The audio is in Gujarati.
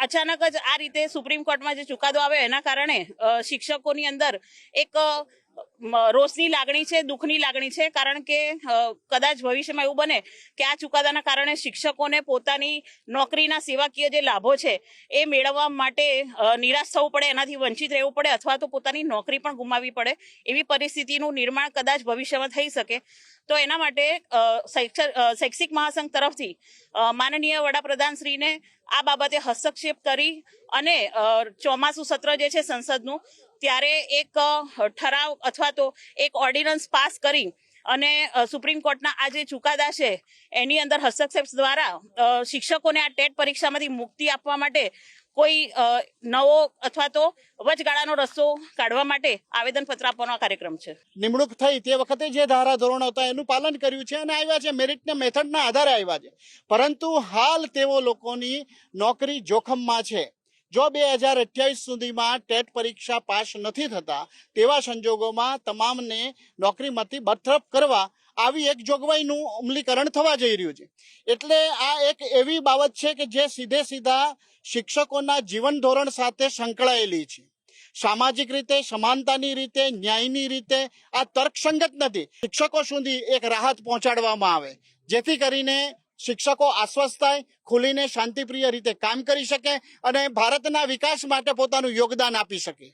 અચાનક જ આ રીતે સુપ્રીમ કોર્ટમાં જે ચુકાદો આવ્યો એના કારણે શિક્ષકોની અંદર એક રોષની લાગણી છે, દુઃખની લાગણી છે, કારણ કે કદાચ ભવિષ્યમાં એવું બને કે આ ચુકાદાના કારણે શિક્ષકોને પોતાની નોકરીના સેવાકીય જે લાભો છે એ મેળવવા માટે નિરાશ થવું પડે, એનાથી વંચિત રહેવું પડે અથવા તો પોતાની નોકરી પણ ગુમાવવી પડે એવી પરિસ્થિતિનું નિર્માણ કદાચ ભવિષ્યમાં થઈ શકે. તો એના માટે શૈક્ષિક મહાસંઘ તરફથી માનનીય વડાપ્રધાનશ્રીને આ બાબતે હસ્તક્ષેપ કરી અને ચોમાસુ સત્ર જે છે સંસદનું ત્યારે એક ઠરાવ અથવા તો એક ઓર્ડિનન્સ પાસ કરી અને સુપ્રીમ કોર્ટના આ જે ચુકાદા છે એની અંદર હસ્તક્ષેપ દ્વારા શિક્ષકોને આ ટેટ પરીક્ષામાંથી મુક્તિ આપવા માટે કોઈ નવો અથવા તો વચગાળાનો રસ્તો કાઢવા માટે આવેદનપત્ર આપવાનો કાર્યક્રમ છે. નિમણૂક થઈ તે વખતે જે ધારા ધોરણો હતા એનું પાલન કર્યું છે અને આવ્યા છે, મેરિટને મેથડના આધારે આવ્યા છે, પરંતુ હાલ તેઓ લોકોની નોકરી જોખમમાં છે. જો 2028 સુધીમાં ટેટ પરીક્ષા પાસ નથી થતા તેવા સંજોગોમાં તમામને નોકરીમાંથી બરતરફ કરવા આવી એક જોગવાઈનું અમલીકરણ થવા જઈ રહ્યું છે. એટલે આ એક એવી બાબત છે કે જે સીધા શિક્ષકોના જીવન ધોરણ સાથે સંકળાયેલી છે. સામાજિક રીતે, સમાનતાની રીતે, ન્યાયની રીતે આ તર્કસંગત નથી. શિક્ષકો સુધી એક રાહત પહોંચાડવામાં આવે જેથી કરીને શિક્ષકો આશ્વસ્ત થાય, ખુલીને શાંતિપ્રિય રીતે કામ કરી શકે અને ભારતના વિકાસ માટે પોતાનું યોગદાન આપી શકે.